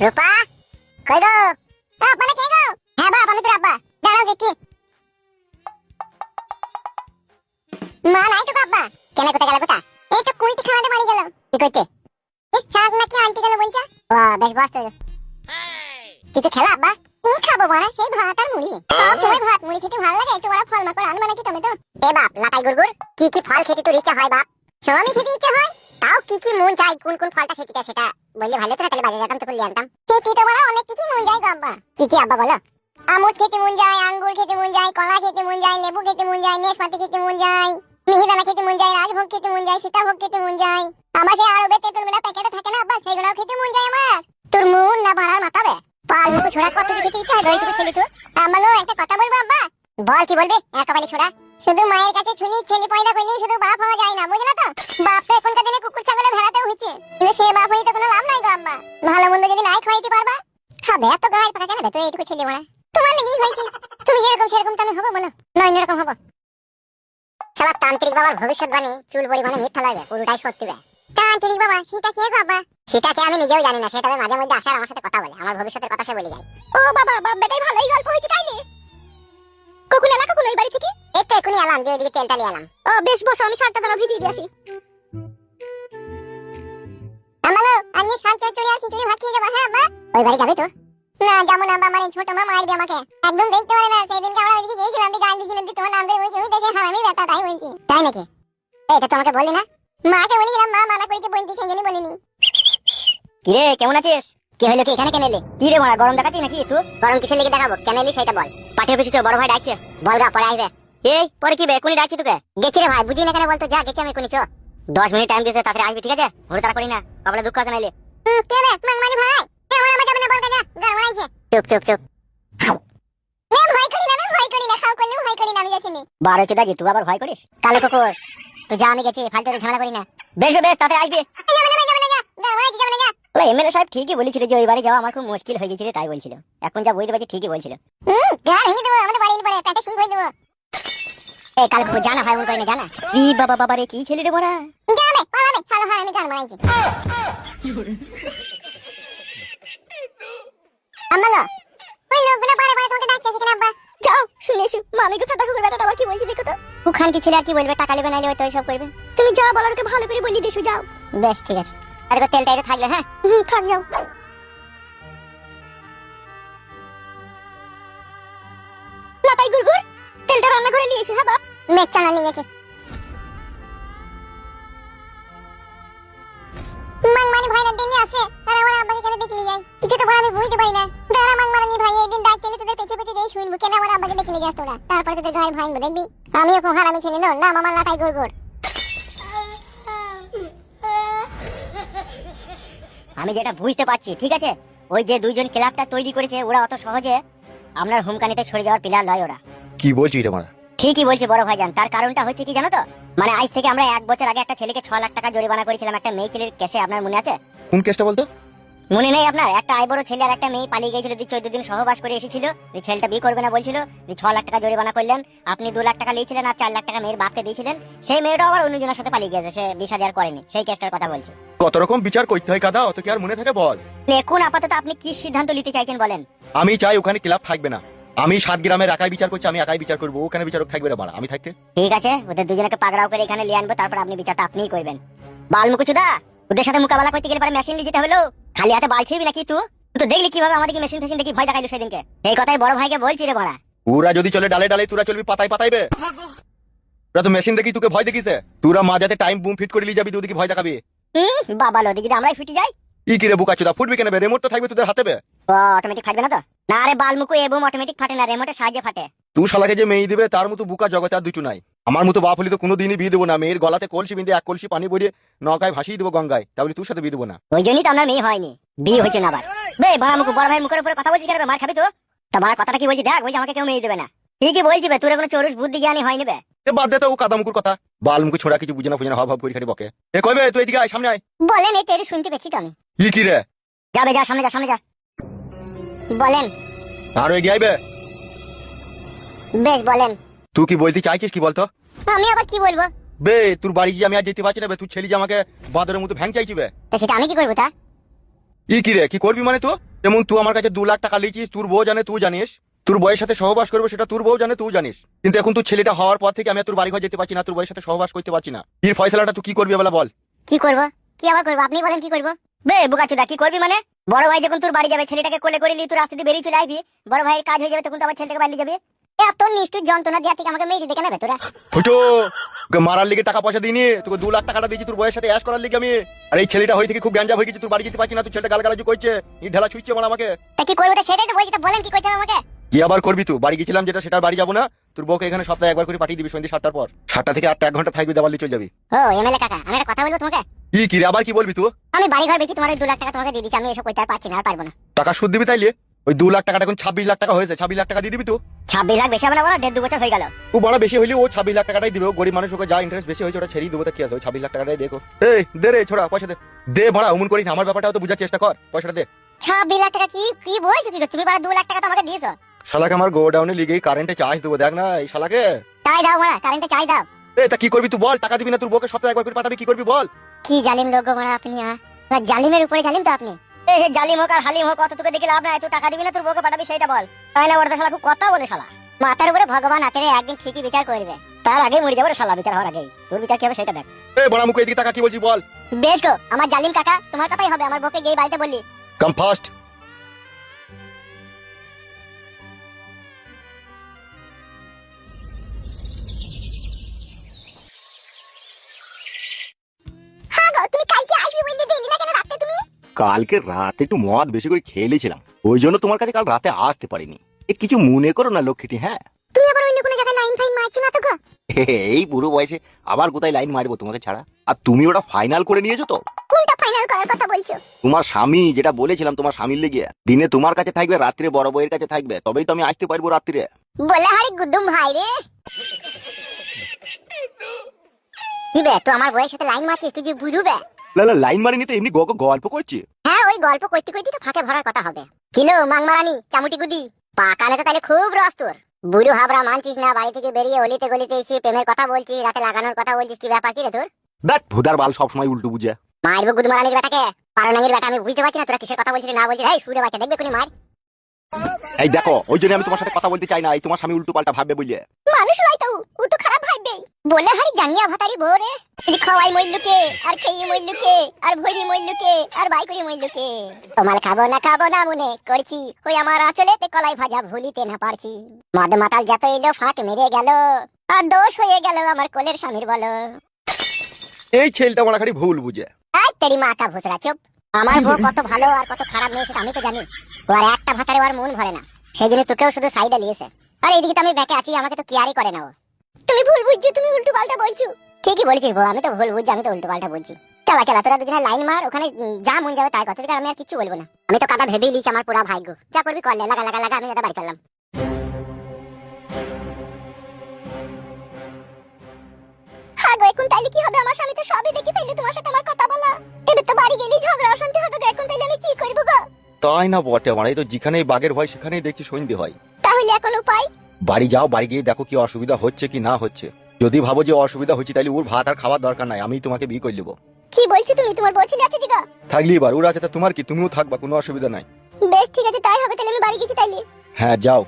রূপা কই গো? মানে কে গো? হ্যাঁ বাপ, আমি তোর আব্বা। দাঁড়াও দেখি। মা নাই তো আব্বা। কেন কোথায় গেল কোথা? এই তো কুলটি খাওয়াতে বাড়ি গেল। কি কইতে? এই শাক নাকি আনতে গেল বলছা? বেশ বস তো। কিছু খেলা আব্বা? কি খাবো বড়া? সেই ভাত আর মুড়ি। সব সময় ভাত মুড়ি খেতে ভালো লাগে, একটু বড় ফল মাকড় আনবা নাকি টমেটো? এ বাপ লাটাই গুড়গুড়, কি কি ফল খেতে তোর ইচ্ছা হয় বাপ? সবই খেতে ইচ্ছা হয়। তাও কি কি মন চাই, কোন কোন ফলটা খেতে চাই সেটা বললে ভালো তো, তাহলে বাজারে যেতাম তো লিয়ে আনতাম। খেতে তো বড়া অনেক কিছু মন যায় গো আব্বা। কি কি আব্বা বলো? আমুদ খেতে মন যায়, আঙ্গুর খেতে মন যায়, কলা খেতে মন যায়, লেবু খেতে মন যায়, নেশপাতি খেতে মন যায়, মিহিদানা খেতে মন যায়, রাজভোগ খেতে মন যায়, সীতাভোগ খেতে মন যায়। আমার সেই আরবে তেঁতুলগুলা প্যাকেটে থাকে না আব্বা, সেগুলোও খেতে মন যায় আমার। তোর মন না বাড়ার মাথাবে পাল মুখ ছোড়া কত খেতে ইচ্ছা হয় এইটুকু ছেলে তো। আমারও একটা কথা বলবো আব্বা। বল কি বলবি? একেবারে ছোড়া শুধু মায়ের কাছে শুনি ছেলে পয়দা করলেই শুধু বাপ হওয়া যায় না, বুঝলা তো? বাপ তো এখনকার দিনে কুকুর ছাগলে ভেড়াতেও হচ্ছে, কিন্তু সে বাপ হয়ে তো কোনো লাভ নাই গো আম্মা। ভালো মন্দ যদি নাই খাইতে পারবা, খাবে এত গায়ের পাকা কেন তো? এইটুকু ছেলে মারা তোমার লেগেই হয়েছে। তুমি যেরকম সেরকম তো আমি হবো বলো? না অন্যরকম হবো? শালা তান্ত্রিক বাবার ভবিষ্যৎবাণী চুল পরিমাণে মিথ্যা লাগবে, পুরোটাই সত্যি বে। তান্ত্রিক বাবা সেটা কে গো আব্বা? সেটাকে আমি নিজেও জানি না, সেটা মাঝে মধ্যে আসে আর আমার সাথে কথা বলে, আমার ভবিষ্যতের কথা সে বলে যায়। ও বাবা, বাপ বেটাই ভালোই গল্প হয়েছে তাইলে। কখন এলা কখন ওই বাড়ি থেকে? এই তো এখনই এলাম, যে ওইদিকে তেলটা নিয়ে এলাম। ও বেশ বসো, আমি শাকটা দাঁড়া ভিজিয়ে দিয়ে আসি। আমালো আমি শাক চচ্চড়ি আর খিচুড়ি ভাত খেয়ে যাবো। হ্যাঁ আব্বা। ওই বাড়ি যাবি তো? না যাবো না আব্বা, আমার ছোট মা মারবে আমাকে, একদম দেখতে পারে না। সেদিনকে আমরা ওইদিকে গিয়েছিলাম, গান দিয়েছিলাম, তোমার নাম ধরে বলছি, ওই দেশে হারামি বেটা, তাই বলছি। তাই নাকি? এটা তোমাকে বলি না? মাকে বলেছিলাম, মা মানা করেছে বলতে, সেই জন্য বলিনি। কিরে কেমন আছিস? কি হলো কি এখানে কেন এলি? কি রে মারা গরম দেখাচ্ছিস নাকি? তুই গরম কিসের লেগে দেখাবো? কেন এলি সেটা বল। পাঠিয়ে পেয়েছিস, বড় ভাই ডাকছে। বল গা, পরে আইবে। এই পরে কি বে? এখনই ডাকছি তোকে। গেছি রে ভাই, বুঝি না কেন বলতো? যা গেছি আমি এখনই, চ 10 মিনিট টাইম দিয়েছে, তাড়াতাড়ি আসবি, ঠিক আছে? ঘুরে তাড়া করি না, কপালে দুঃখ আছে নাইলে। কে রে মাংমানি ভাই? কেমন আমার যাবে না বল, যা গরম আইছে। চুপ চুপ চুপ। আমি ভয় করি না, আমি ভয় করি না, খাও করলেও ভয় করি না, আমি যাচ্ছি নি। বারো চোদা জি, তুই আবার ভয় করিস? কালো কুকুর তো যা, আমি গেছি, ফালতু ঝামেলা করি না। বেশ বেশ, তাড়াতাড়ি আসবি। এমএলএ সাহেব ঠিকই বলেছিল যে ওই বাড়ি যাওয়া আমার খুব মুশকিল হয়ে গেছিল, তাই বলছিল। এখন যা বুঝতে পারছি ঠিকই বলছিল। গান ভেঙে দেবো আমাদের বাড়ির পরে, পেটে সিং হয়ে দেবো। এই কাল কুকুর জানা হয়, মন করে না জানা। ই বাবা বাবা রে, কি ছেলে রে বড়া। জানে পালাবে, ভালো হয় আমি গান বানাইছি। আমালো ওই লোকগুলো বারে বারে তোমাকে ডাকতেছে কেন আব্বা? যাও শুনে এসো, মামিকে ফাটা কুকুর বেটাটা আবার কি বলছে দেখো তো। ওখান কি ছেলে আর কি বলবে? টাকা নেবে নাইলে ওই তো সব করবে। তুমি যা বলার ওকে ভালো করে বলি দিছো, যাও। বেশ ঠিক আছে। আর তো তেলটা এটা থাকলে, হ্যাঁ থাক, যাও। লাটাই গুড়গুড়, তেলটা রান্না করে নিয়ে এসো। হ্যাঁ বাপ, মেচ্চা না নিয়ে গেছে। মাংমানি ভাই না দিনে আসে, আর ওরা আব্বাকে কেন ডেকে নিয়ে যায়? কিছু তো বড় আমি বুঝতে পারি না। দাঁড়া মাংমানি ভাই, একদিন ডাক দিলে তোদের পেছনে পেছনে এই শুনবো, কেন ওরা আব্বাকে ডেকে নিয়ে যাস তোরা? তারপরে তোদের ঘাড় ভাঙবো দেখবি। আমিও খুব হারামি ছেলে, নাম আমার লাটাই গুড়গুড়। আমি যেটা বুঝতে পারছি, ঠিক আছে, ওই যে দুইজন ক্লাবটা তৈরি করেছে, ওরা অত সহজে আপনার হুমকানিতে সরে যাওয়ার প্লেয়ার নয় ওরা। কি বলছিস রে মারা? ঠিকই বলছি বড় ভাইজান। তার কারণটা হচ্ছে কি জানো তো? মানে আজ থেকে আমরা 1 বছর আগে একটা ছেলেকে 6 লাখ টাকা জরিমানা করেছিলাম, একটা মেয়ে ছেলের কেসে, আপনার মনে আছে? কোন কেসটা বলতো? মনে নেই আপনার? একটা আইবড় ছেলে আর একটা মেয়ে পালিয়ে গিয়েছিল, 14 দিন সহবাস করে এসেছিল, এই ছেলেটা বিয়ে করবে না বলছিল, 6 লাখ টাকা জরিমানা করলেন। আপনি 2 লাখ টাকা নিয়েছিলেন আর 4 লাখ টাকা মেয়ের বাপকে দিয়েছিলেন। সেই মেয়েটা আবার অন্যজনের সাথে পালিয়ে গেছে, সে 20,000 করেনি। সেই কেসটার কথা বলছি। কত রকম বিচার করতে হয় কাদা, অত কি আর মনে থাকে বল? এখন আপাতত আপনি কি সিদ্ধান্ত নিতে চাইছেন বলেন? আমি চাই ওখানে ক্লাব থাকবে না। আমি 7 গ্রামের একাই বিচার করছি, আমি একাই বিচার করবো, ওখানে বিচারক থাকবে না মারা, আমি থাকতে। ঠিক আছে, ওদের দুজনকে পাকড়াও করে এখানে নিয়ে আনবো, তারপর আপনি বিচারটা আপনিই করবেন। বালমুকুচুদা, ওদের সাথে মোকাবেলা করতে গেলে পরে মেশিন নিয়ে যেতে হলো। খালি হাতে বাল ছিবি নাকি তুই? তো দেখলি কিভাবে আমাদেরকে মেশিন ফেশিন দেখি ভয় দেখাইলো সেদিনকে। এই কথাই বড় ভাইকে বলছি রে বড়া। ওরা যদি চলে ডালে ডালে, তোরা চলবি পাতায় পাতাইবে। তোরা তো মেশিন দেখি তোকে ভয় দেখিছে, তোরা মাঝাতে টাইম বুম ফিট করে নিয়ে যাবি, তুই ওদিকে ভয় দেখাবি। বাবা লো, যদি আমরাই ফিটে যাই? ই কি রে বুকা চোদা, ফুটবি কেন বে? রিমোট তো থাকবে তোদের হাতে বে। অটোমেটিক ফাটবে না তো? না রে বালমুকু, এ বুম অটোমেটিক ফাটে না, রিমোটের সাহায্যে ফাটে। তুই শালাকে যে মেয়ে দিবে তার মতো বুকা জগতে আর দুটো নাই। আমার মতো বাপ হলে তো কোনোদিনই বিয়ে দেবো না। মেয়ের গলাতে কলসি বিঁধে 1 কলসি পানি ভরিয়ে নৌকায় ভাসিয়ে দেবো গঙ্গায়, তাহলে তোর সাথে বিয়ে দেবো না। ওই জন্যই তো আমার মেয়ে হয়নি, বিয়ে হয়েছে না আবার। বে বালমুকু, বড় ভাই মুখের উপরে কথা বলছিস কেন? মার খাবি তো? তা মার কথাটা কি বলছি দেখ, বলছি আমাকে কেউ মেয়ে দেবে না। ঠিকই বলছি বে, তোর কোনো চরুষ বুদ্ধি জ্ঞানী হয়নি বে। বাদ দে তো ও কাদামুকুর কথা, বালমুকু ছোড়া কিছু বুঝে না ফুঝে না, হব হব করে খালি বকে। এ কইবে তুই এদিকে আয়, সামনে আয়। বলেন, এই তেরি শুনতে পেয়েছি তো আমি। ই কি রে? যাবে, যা সামনে যা, সামনে যা। বলেন। আরো এগিয়ে আইবে। বেশ বলেন। তুই কি বলতে চাইছিস কি বলতো? আমি আবার কি বলবো? বে তোর বাড়ি গিয়ে আমি আর যেতে পারছি না বে, তুই ছেলে যে আমাকে বাদরের মতো ভ্যাং চাইছি বে। তা সেটা আমি কি করবো তা? কি রে, কি করবি মানে? তো যেমন তুই আমার কাছে 2 লাখ টাকা লিখিস, তোর বউ জানে, তুই জানিস, তোর বউয়ের সাথে সহবাস করবো সেটা তোর বউ জানে, তুই জানিস, কিন্তু এখন তুই ছেলেটা হওয়ার পর থেকে আমি আর তোর বাড়ি ঘর যেতে পারছি না, তোর বউয়ের সাথে সহবাস করতে পারছি না। এর ফয়সালাটা তুই কি করবি বলা বল? কি করব? কি আবার করব? আপনি বলেন কি করব? বে বুকাচুদা, কি করবি মানে? বড় ভাই যখন তোর বাড়ি যাবে, ছেলেটাকে কোলে করে নিয়ে তুই রাস্তা দিয়ে বেরিয়ে চলে আসবি, বড় ভাইয়ের কাজ হয়ে যাবে, তখন তো আবার ছেলেটাকে বাড়ি যাবে। এত নিষ্ঠুর যন্ত্রণা দেয়া থেকে আমাকে মেরে দিতে কেন বে তোরা? ফুটো, তোকে মারার লিগে টাকা পয়সা দিইনি, তোকে 2 লাখ টাকাটা দিয়েছি তোর বউয়ের সাথে অ্যাশ করার লিগে আমি। আর এই ছেলেটা হয়ে থেকে খুব গ্যাঞ্জা হয়ে গেছে, তোর বাড়ি যেতে পারছি না, তুই ছেলেটা গালগালাজি করছে, ই ঢেলা ছুঁচ্ছে মানে আমাকে। তা কি করব? তা সেটাই তো বলছি, তা বলেন কি করতে হবে আমাকে? কি আবার করবি? তুই বাড়ি গেছিলাম যেটা, সেটার বাড়ি যাবো না, তোর বউকে এখানে সপ্তাহে একবার করে পাঠিয়ে দিবি সন্ধ্যে 7টার পর, 7টা থেকে 8টা 1 ঘন্টা থাকবি, দেওয়ালি চলে যাবি। ও এমএলএ কাকা, আমি একটা কথা বলবো তোমাকে। কি রে, আবার কি বলবি তুই? আমি বাড়ি ঘর বেচি, তোমার ওই 2 লাখ টাকা তোমাকে দিয়ে দিচ্ছি, আমি এসব করতে আর পারছি না, আর পারবো না। টাকা সুদ দিবি তাইলে? ওই 2 লাখ টাকাটা এখন 26 লাখ টাকা হয়েছে, 26 লাখ টাকা দিয়ে দিবি তুই? 26 লাখ বেশি হবে না বলো? 1.5-2 বছর হয়ে গেল। ও বড় বেশি হইলে ও 26 লাখ টাকাটাই দিবে, ও গরিব মানুষ, ওকে যা ইন্টারেস্ট বেশি হয়েছে ওটা ছেড়েই দেবো, তা কি আছে, ওই 26 লাখ টাকাটাই দেখো। এই দে রে ছোড়া, পয়সা দে, দে ভরা, অমন করিস না, আমার ব্যাপারটাও তো বুঝার চেষ্টা কর, পয়সাটা দে। 26 লাখ টাকা? কি কি বলছো? কি তুমি বাড়া 2 লাখ টাকা তো আমাকে দিয়েছো। শালাকে আমার গোডাউনে লিগেই কারেন্টে চার্জ দেবো, দেখ না এই শালাকে। চাই দাও মারা, কারেন্টে চাই দাও। তা কি করবি তুই বল? টাকা দিবি না, তোর বউকে সপ্তাহে একবার করে পাঠাবি, কি করবি বল? কি জালিম লোক গো মারা আপনি, জালিমের উপরে জালিম তো আপনি। এই হে জালিম হোক আর হালিম হোক, অত তোকে দেখে লাভ নাই, তুই টাকা দিবি না, তোর বউকে পাঠাবি সেইটা বল। তাই না? ওর তো শালা খুব কথা বলে শালা। মাথার উপরে ভগবান আছে রে, একদিন ঠিকই বিচার করবে। তার আগে মরে যাবো রে শালা, বিচার হওয়ার আগেই। তোর বিচার কি হবে সেটা দেখ। বড় মুখে এদিকে টাকা, কি বলছিস বল? বেশ গো, আমার জালিম কাকা, তোমার কথাই হবে, আমার বউকে গিয়ে বাড়িতে বললি। কাম ফাস্ট। হ্যাঁ গো, তুমি কালকে আসবে বললে দিলি না কেন রাতে তুমি? কালকে রাতে একটু মদ বেশি করে খেয়েছিলাম, ওই জন্য তোমার কাছে কাল রাতে আসতে পারিনি। কিছু মনে করো না লক্ষ্মীটি। হ্যাঁ, তুমি আবার অন্য কোনো জায়গায় লাইন ফাইন মারছো না তো গো? এই বুড়ো বয়সে আবার কোথায় লাইন মারবো তোমাকে ছাড়া? আর তুমি ওটা ফাইনাল করে নিয়েছো তো? কোনটা ফাইনাল করার কথা বলছো? তোমার স্বামী যেটা বলেছিলাম, তোমার স্বামীর লেগে দিনে তোমার কাছে থাকবে, রাত্রে বড় বউয়ের কাছে থাকবে, তবেই তো আমি আসতে পারবো রাত্রিরে। বলে হারি গুদ্দুম ভাই রে। কি বে, তুই আমার বউয়ের সাথে লাইন মারছিস, তুই যে বুঝবে? না না, লাইন মারিনি তো, এমনি গল্প করছি। হ্যাঁ, ওই গল্প করতে করতে তো ফাঁকে ভরার কথা হবে। কিলো মাংমারানি চামুটি গুদি, পাকানে তো তাহলে খুব রস তোর। বুড়ো হাবরা মানছিস না, বাড়ি থেকে বেরিয়ে অলিতে গলিতে এসে প্রেমের কথা বলছিস, রাতে লাগানোর কথা বলছিস, কি ব্যাপার কি রে তোর? দেখ ভুদার বাল সবসময় উল্টো বুঝে। মারবো গুদমারানির বেটাকে, পারনাঙ্গির বেটা, আমি বুঝতে পারছি না তোরা কিসের কথা বলছিস না বলছিস। এই সুরে বাচ্চা, দেখবে কোনি মার। এই দেখো, ওই জন্য আমি তোমার সাথে কথা বলতে চাই না, এই তোমার স্বামী উল্টো পাল্টা ভাববে বুঝলে। মানুষ লাই তো, ও তো খারাপ ভাববেই। বলে হারি জাঙ্গিয়া ভাতারি ভোরে, এই খাওয়াই মইল্লুকে, আর খেয়ে মইল্লুকে, আর ভরি মইল্লুকে, আর বাই করি মইল্লুকে। তোমার খাবো না মনে করছি, ওই আমার আঁচলেতে কলাই ভাজা ভুলিতে না পারছি। মদ মাতাল যত এলো ফাঁক মেরে গেল, আর দোষ হয়ে গেল আমার কোলের স্বামীর বলো। এই ছেলেটা আমার খালি ভুল বুঝে। এই তেরি মাথা ভুসড়া চুপ। আমার বউ কত ভালো আর কত খারাপ মেয়ে সেটা আমি তো জানি। ও আর একটা ভাতারে ওর মন ভরে না, সেই জন্য তোকেও শুধু সাইডে নিয়েছে। আর এইদিকে তো আমি ব্যাকে আছি, আমাকে তো কেয়ারই করে না ও। তুমি ভুল বুঝছো, তুমি উল্টো পাল্টা বলছো। ঠিকই বলছিস বউ, আমি তো ভুল বুঝছি, আমি তো উল্টো পাল্টা বলছি। চলা চলা, তোরা দুজনে লাইন মার, ওখানে যা মন যাবে তাই কথা, আমি আর কিছু বলবো না। আমি তো কাটা ভেবেই লিছি, আমার পুরা ভাগ্য, যা করবি করলে, লাগা লাগা লাগা, আমি বাড়ি চললাম। হ্যাঁ গো, এখন তাইলে কি হবে? আমার স্বামী তো সবই দেখি ফেললে, তোমার সাথে আমার কথা বলা। এবার তো বাড়ি গেলেই ঝগড়া অশান্তি হবে গো, এখন তাইলে আমি কি করবো গো? তাই না বটে, আমার এই তো যেখানেই বাঘের ভয় সেখানেই দেখছি সন্ধে হয়। তাহলে এখন উপায়? বাড়ি যাও, বাড়ি গিয়ে দেখো কি অসুবিধা হচ্ছে কি না হচ্ছে। যদি ভাবো যে অসুবিধা হচ্ছে, তাহলে ওর ভাত আর খাওয়ার দরকার নাই, আমি তোমাকে বিয়ে করে নেবো। কি বলছো তুমি? তোমার বউ ছেলে আছে দিগা? থাকলি এবার ওর আছে, তা তোমার কি, তুমিও থাকবা, কোনো অসুবিধা নাই। বেশ ঠিক আছে, তাই হবে, তাহলে আমি বাড়ি গেছি তাইলে। হ্যাঁ যাও।